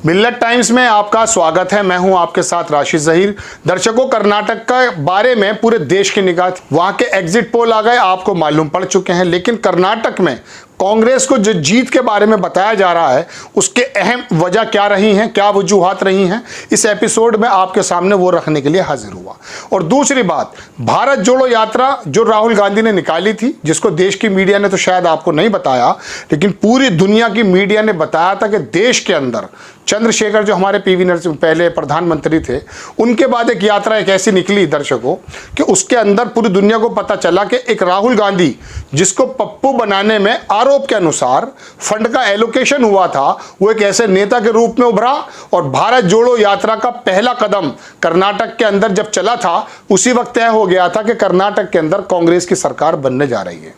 मिल्लत times में आपका स्वागत है। मैं हूं आपके साथ राशिद ज़हीर। दर्शकों, कर्नाटक के बारे में पूरे देश की निगाह, वहां के एग्जिट पोल आ गए, आपको मालूम पड़ चुके हैं। लेकिन कर्नाटक में कांग्रेस को जो जीत के बारे में बताया जा रहा है, उसके अहम वजह क्या रही हैं, क्या वजूहात रही हैं, इस एपिसोड में आपके सामने वो रखने के लिए हाजिर हुआ। और दूसरी बात, भारत जोड़ो यात्रा जो राहुल गांधी ने निकाली थी, जिसको देश की मीडिया ने तो शायद आपको नहीं बताया, लेकिन पूरी दुनिया की मीडिया ने बताया था कि देश के अंदर चंद्रशेखर, जो हमारे पीवी नरसिम्हा पहले प्रधानमंत्री थे, उनके बाद एक यात्रा एक ऐसी निकली दर्शकों कि उसके अंदर पूरी दुनिया को पता चला कि एक राहुल गांधी, जिसको पप्पू बनाने में आरोप के अनुसार फंड का एलोकेशन हुआ था, वो एक ऐसे नेता के रूप में उभरा। और भारत जोड़ो यात्रा का पहला कदम कर्नाटक के अंदर जब चला था, उसी वक्त तय हो गया था कि कर्नाटक के अंदर कांग्रेस की सरकार बनने जा रही है।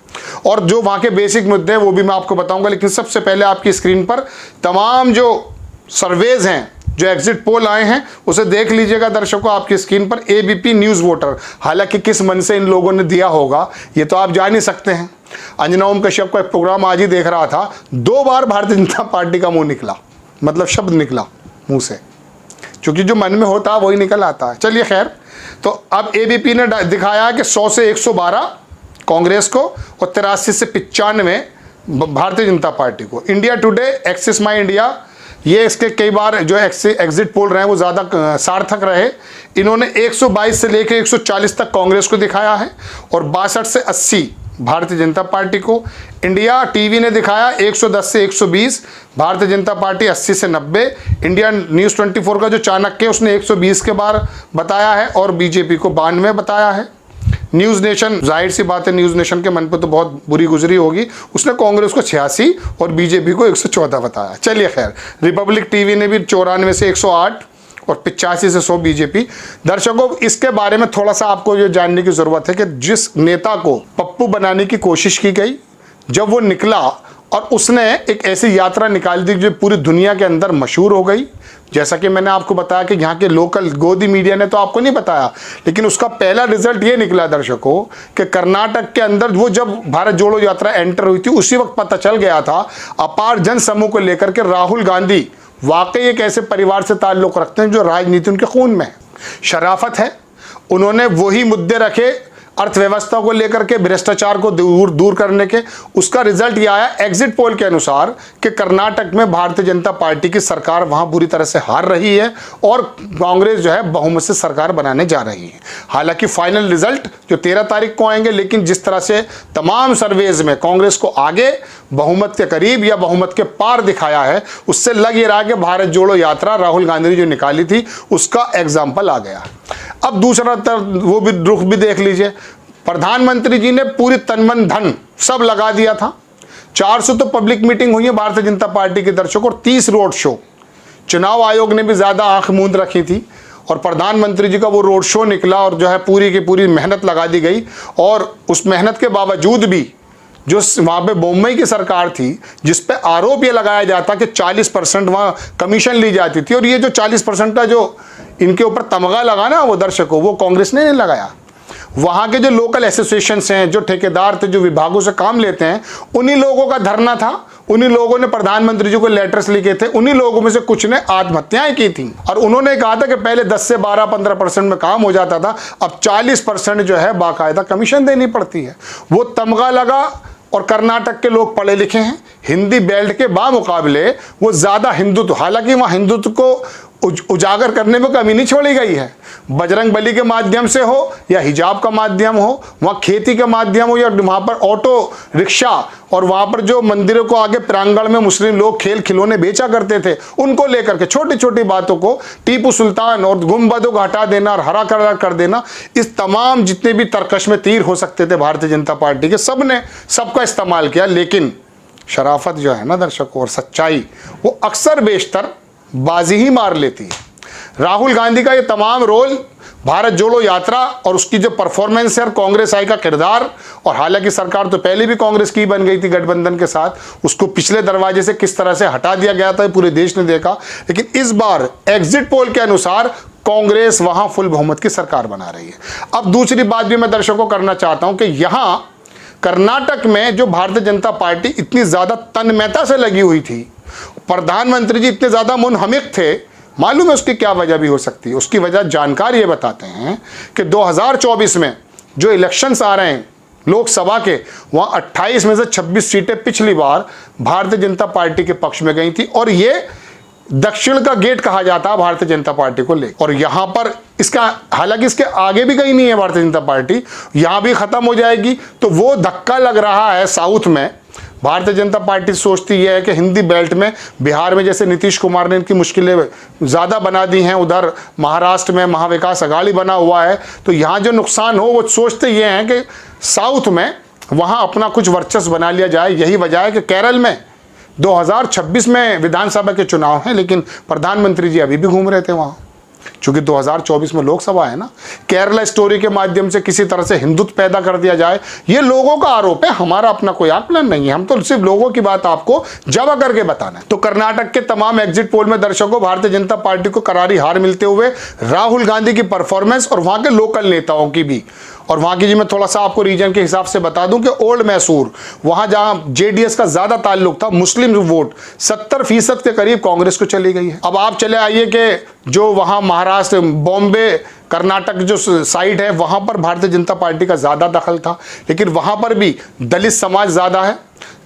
और जो वहां के बेसिक मुद्दे हैं वो भी मैं आपको बताऊंगा, लेकिन सबसे पहले आपकी स्क्रीन पर तमाम जो सर्वेज हैं, जो एग्जिट पोल आए हैं, उसे देख लीजिएगा दर्शकों आपकी स्क्रीन पर। एबीपी न्यूज़ वोटर, हालांकि किस मन से इन लोगों ने दिया होगा ये तो आप जान ही सकते हैं। अंजना ओम कश्यप का एक प्रोग्राम आज ही देख रहा था, 2 बार भारतीय जनता पार्टी का मुंह निकला, मतलब शब्द निकला मुंह से, क्योंकि जो मन में होता है वही निकल आता है। चलिए खैर, तो अब एबीपी ने दिखाया कि 100 से 112 कांग्रेस को और 83 से 95 भारतीय जनता पार्टी को। इंडिया टुडे, एक्सिस माई इंडिया, ये इसके कई बार जो एग्जिट पोल रहे हैं वो ज़्यादा सार्थक रहे। इन्होंने 122 से लेकर 140 तक कांग्रेस को दिखाया है और 62 से 80 भारतीय जनता पार्टी को। इंडिया टीवी ने दिखाया 110 से 120, भारतीय जनता पार्टी 80 से 90। इंडिया न्यूज़ 24 का जो चाणक्य है उसने 120 के बार बताया है और बीजेपी को 92 बताया है। न्यूज़ नेशन, जाहिर सी बात है न्यूज़ नेशन के मन पर तो बहुत बुरी गुजरी होगी, उसने कांग्रेस को 86 और बीजेपी को 114 बताया। चलिए खैर, रिपब्लिक टीवी ने भी 94 से 108 और 85 से 100 बीजेपी। दर्शकों, इसके बारे में थोड़ा सा आपको ये जानने की ज़रूरत है कि जिस नेता को पप्पू बनाने की कोशिश की गई, जब वो निकला और उसने एक ऐसी यात्रा निकाल दी जो पूरी दुनिया के अंदर मशहूर हो गई। जैसा कि मैंने आपको बताया कि यहाँ के लोकल गोदी मीडिया ने तो आपको नहीं बताया, लेकिन उसका पहला रिजल्ट ये निकला दर्शकों कि कर्नाटक के अंदर वो जब भारत जोड़ो यात्रा एंटर हुई थी, उसी वक्त पता चल गया था अपार जन समूह को लेकर के राहुल गांधी वाकई एक ऐसे परिवार से ताल्लुक़ रखते हैं जो राजनीति उनके खून में है, शराफत है। उन्होंने वही मुद्दे रखे अर्थव्यवस्था को लेकर के, भ्रष्टाचार को दूर करने के। उसका रिजल्ट ये आया एग्जिट पोल के अनुसार कि कर्नाटक में भारतीय जनता पार्टी की सरकार वहां बुरी तरह से हार रही है और कांग्रेस जो है बहुमत से सरकार बनाने जा रही है। हालांकि फाइनल रिजल्ट जो 13 तारीख को आएंगे, लेकिन जिस तरह से तमाम सर्वेज में कांग्रेस को आगे, बहुमत के करीब या बहुमत के पार दिखाया है, उससे लग ये रहा कि भारत जोड़ो यात्रा राहुल गांधी ने जो निकाली थी उसका एग्जाम्पल आ गया। अब दूसरा तरफ वो भी रुख भी देख लीजिए, प्रधानमंत्री जी ने पूरी तन मन धन सब लगा दिया था। 400 तो पब्लिक मीटिंग हुई है भारतीय जनता पार्टी के दर्शकों और 30 रोड शो। चुनाव आयोग ने भी ज़्यादा आंख मूंद रखी थी और प्रधानमंत्री जी का वो रोड शो निकला और जो है पूरी की पूरी मेहनत लगा दी गई। और उस मेहनत के बावजूद भी जो वहाँ पे बम्बई की सरकार थी, जिस पे आरोप ये लगाया जाता कि 40% वहाँ कमीशन ली जाती थी, और ये जो 40% का जो इनके ऊपर तमगा लगा ना वो दर्शकों, वो कांग्रेस ने नहीं लगाया। वहाँ के जो लोकल एसोसिएशंस हैं, जो ठेकेदार थे, जो विभागों से काम लेते हैं, उन्हीं लोगों का धरना था। उन्हीं लोगों ने प्रधानमंत्री जी को लेटर्स लिखे थे। उन्हीं लोगों में से कुछ ने आत्महत्याएं की थी और उन्होंने कहा था कि पहले 10 से 12-15% में काम हो जाता था, अब 40% जो है बाकायदा कमीशन देनी पड़ती है। वो तमगा लगा और कर्नाटक के लोग पढ़े लिखे हैं, हिंदी बेल्ट के बामुकाबले वो ज़्यादा हिंदुत्व, हालांकि वहाँ हिंदुत्व को उजागर करने में कमी नहीं छोड़ी गई है। बजरंग बली के माध्यम से हो या हिजाब का माध्यम हो, वहाँ खेती का माध्यम हो या वहाँ पर ऑटो रिक्शा, और वहाँ पर जो मंदिरों को आगे प्रांगण में मुस्लिम लोग खेल खिलौने बेचा करते थे, उनको लेकर के छोटी छोटी बातों को, टीपू सुल्तान और गुंबदों को हटा देना और हरा कर देना, इस तमाम जितने भी तरकश में तीर हो सकते थे भारतीय जनता पार्टी के, सबने सबका इस्तेमाल किया। लेकिन शराफत जो है ना दर्शकों और सच्चाई, वो अक्सर बेशतर बाजी ही मार लेती है। राहुल गांधी का ये तमाम रोल, भारत जोड़ो यात्रा और उसकी जो परफॉर्मेंस है और कांग्रेस आई का किरदार, और हालांकि सरकार तो पहले भी कांग्रेस की बन गई थी गठबंधन के साथ, उसको पिछले दरवाजे से किस तरह से हटा दिया गया था पूरे देश ने देखा। लेकिन इस बार एग्जिट पोल के अनुसार कांग्रेस वहां फुल बहुमत की सरकार बना रही है। अब दूसरी बात भी मैं दर्शकों करना चाहता हूं कि यहां कर्नाटक में जो भारतीय जनता पार्टी इतनी ज्यादा तन्मयता से लगी हुई थी, प्रधानमंत्री जी इतने ज़्यादा मुनहमिक थे, मालूम है उसकी क्या वजह भी हो सकती है? उसकी वजह जानकार ये बताते हैं कि 2024 में जो इलेक्शंस आ रहे हैं लोकसभा के, वहाँ 28 में से 26 सीटें पिछली बार भारतीय जनता पार्टी के पक्ष में गई थी, और ये दक्षिण का गेट कहा जाता है भारतीय जनता पार्टी को ले। और यहाँ पर इसका, हालांकि इसके आगे भी कहीं नहीं है भारतीय जनता पार्टी, यहाँ भी खत्म हो जाएगी। तो वो धक्का लग रहा है साउथ में। भारतीय जनता पार्टी सोचती यह है कि हिंदी बेल्ट में, बिहार में जैसे नीतीश कुमार ने इनकी मुश्किलें ज़्यादा बना दी हैं, उधर महाराष्ट्र में महाविकास अघाड़ी बना हुआ है, तो यहाँ जो नुकसान हो वो सोचते ये हैं कि साउथ में वहाँ अपना कुछ वर्चस्व बना लिया जाए। यही वजह है कि केरल में 2026 में विधानसभा के चुनाव हैं, लेकिन प्रधानमंत्री जी अभी भी घूम रहे थे वहाँ, चूंकि 2024 में लोकसभा है ना। केरला स्टोरी के माध्यम से किसी तरह से हिंदुत्व पैदा कर दिया जाए, ये लोगों का आरोप है, हमारा अपना कोई आकलन नहीं है। हम तो सिर्फ लोगों की बात आपको जमा करके बताना है। तो कर्नाटक के तमाम एग्जिट पोल में दर्शकों भारतीय जनता पार्टी को करारी हार मिलते हुए राहुल गांधी की परफॉर्मेंस और वहां के लोकल नेताओं की भी, और वहाँ की जी मैं थोड़ा सा आपको रीजन के हिसाब से बता दूं कि ओल्ड मैसूर, वहाँ जहाँ जेडीएस का ज़्यादा ताल्लुक था, मुस्लिम वोट 70% के करीब कांग्रेस को चली गई है। अब आप चले आइए कि जो वहाँ महाराष्ट्र, बॉम्बे, कर्नाटक जो साइड है, वहाँ पर भारतीय जनता पार्टी का ज़्यादा दखल था, लेकिन वहाँ पर भी दलित समाज ज़्यादा है,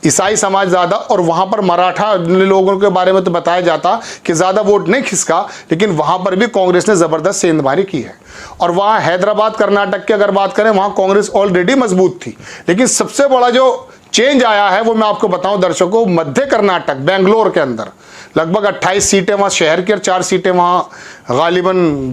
ईसाई समाज ज़्यादा, और वहाँ पर मराठा लोगों के बारे में तो बताया जाता कि ज़्यादा वोट नहीं खिसका, लेकिन वहाँ पर भी कांग्रेस ने ज़बरदस्त सेंधमारी की है। और वहाँ हैदराबाद, कर्नाटक की अगर बात करें, वहाँ कांग्रेस ऑलरेडी मजबूत थी, लेकिन सबसे बड़ा जो चेंज आया है वो मैं आपको बताऊं दर्शकों, मध्य कर्नाटक बेंगलोर के अंदर लगभग 28 सीटें वहाँ शहर की और 4 सीटें वहाँ गालिबन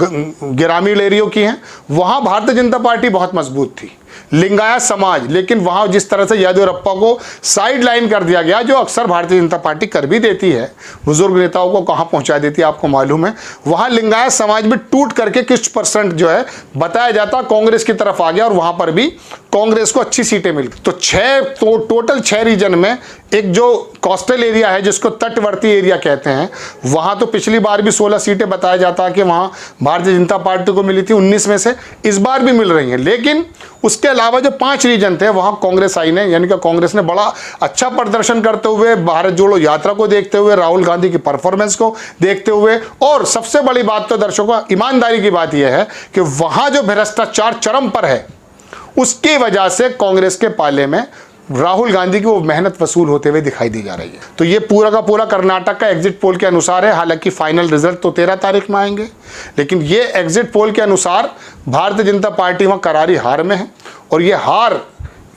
ग्रामीण एरियो की हैं। वहाँ भारतीय जनता पार्टी बहुत मजबूत थी, लिंगायत समाज, लेकिन वहाँ जिस तरह से येदियुरप्पा को साइड लाइन कर दिया गया, जो अक्सर भारतीय जनता पार्टी कर भी देती है, बुजुर्ग नेताओं को कहाँ पहुँचा देती है आपको मालूम है, वहाँ लिंगायत समाज भी टूट करके कुछ % जो है बताया जाता कांग्रेस की तरफ आ गया, और वहाँ पर भी कांग्रेस को अच्छी सीटें मिल गई। तो टोटल 6 रीजन में एक जो कोस्टल एरिया है, जिसको तटवर्ती एरिया कहते हैं, वहाँ तो पिछली बार भी 16 सीटें बताया जाता कि वहाँ भारतीय जनता पार्टी को मिली थी, 19 में से इस बार भी मिल रही हैं। लेकिन उसके अलावा जो 5 रीजन थे वहाँ कांग्रेस आई ने, यानी कि कांग्रेस ने बड़ा अच्छा प्रदर्शन करते हुए, भारत जोड़ो यात्रा को देखते हुए, राहुल गांधी की परफॉर्मेंस को देखते हुए, और सबसे बड़ी बात तो दर्शकों ईमानदारी की बात यह है कि वहाँ जो भ्रष्टाचार चरम पर है, उसकी वजह से कांग्रेस के पाले में राहुल गांधी की वो मेहनत वसूल होते हुए दिखाई दी जा रही है। तो ये पूरा का पूरा कर्नाटक का एग्जिट पोल के अनुसार है, हालांकि फाइनल रिजल्ट तो 13 तारीख में आएंगे, लेकिन ये एग्जिट पोल के अनुसार भारतीय जनता पार्टी वहाँ करारी हार में है। और ये हार,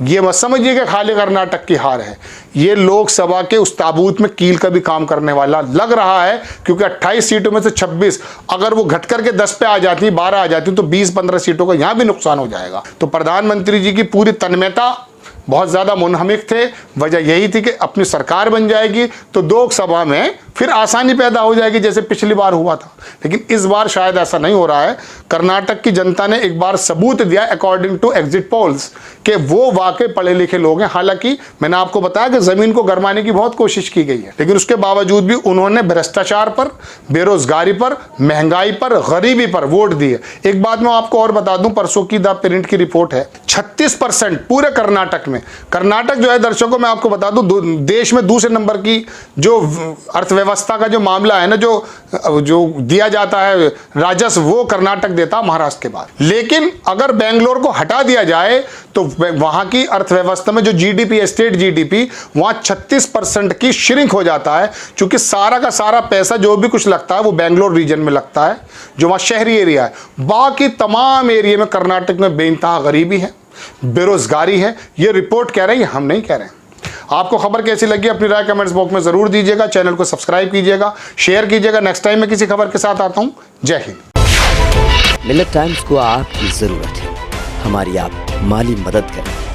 ये मत समझिए कि खाली कर्नाटक की हार है, ये लोकसभा के उस ताबूत में कील का भी काम करने वाला लग रहा है, क्योंकि 28 सीटों में से 26 अगर वो घट करके 10 पे आ जाती, 12 आ जाती, तो 20-15 सीटों का यहाँ भी नुकसान हो जाएगा। तो प्रधानमंत्री जी की पूरी तन्मयता, बहुत ज़्यादा मुनहमिक थे, वजह यही थी कि अपनी सरकार बन जाएगी तो लोकसभा में फिर आसानी पैदा हो जाएगी, जैसे पिछली बार हुआ था। लेकिन इस बार शायद ऐसा नहीं हो रहा है। कर्नाटक की जनता ने एक बार सबूत दिया अकॉर्डिंग टू एग्जिट पोल्स कि वो वाकई पढ़े लिखे लोग हैं। हालांकि मैंने आपको बताया कि ज़मीन को गरमाने की बहुत कोशिश की गई है, लेकिन उसके बावजूद भी उन्होंने भ्रष्टाचार पर, बेरोजगारी पर, महंगाई पर, गरीबी पर वोट दिए। एक बात मैं आपको और बता दूं, परसों की द प्रिंट की रिपोर्ट है, 36% पूरे कर्नाटक में। कर्नाटक जो है दर्शकों मैं आपको बता दूं, देश में दूसरे नंबर की जो अर्थव्यवस्था का जो मामला है ना, जो दिया जाता है राजस्व, वो कर्नाटक देता महाराष्ट्र के बाद। लेकिन अगर बेंगलोर को हटा दिया जाए तो वहां की अर्थव्यवस्था में जो जीडीपी, स्टेट जीडीपी, वहां 36% की श्रिंक हो जाता है, क्योंकि सारा का सारा पैसा जो भी कुछ लगता है वो बेंगलोर रीजन में लगता है, जो वहां शहरी एरिया है। बाकी तमाम एरिया में कर्नाटक में बेइंतहा गरीबी है, बेरोजगारी है। ये रिपोर्ट कह रही है, हम नहीं कह रहे हैं। आपको खबर कैसी लगी अपनी राय कमेंट्स बॉक्स में जरूर दीजिएगा। चैनल को सब्सक्राइब कीजिएगा, शेयर कीजिएगा। नेक्स्ट टाइम मैं किसी खबर के साथ आता हूं। जय हिंद। मिलत टाइम्स को आपकी जरूरत है, हमारी आप माली मदद करें।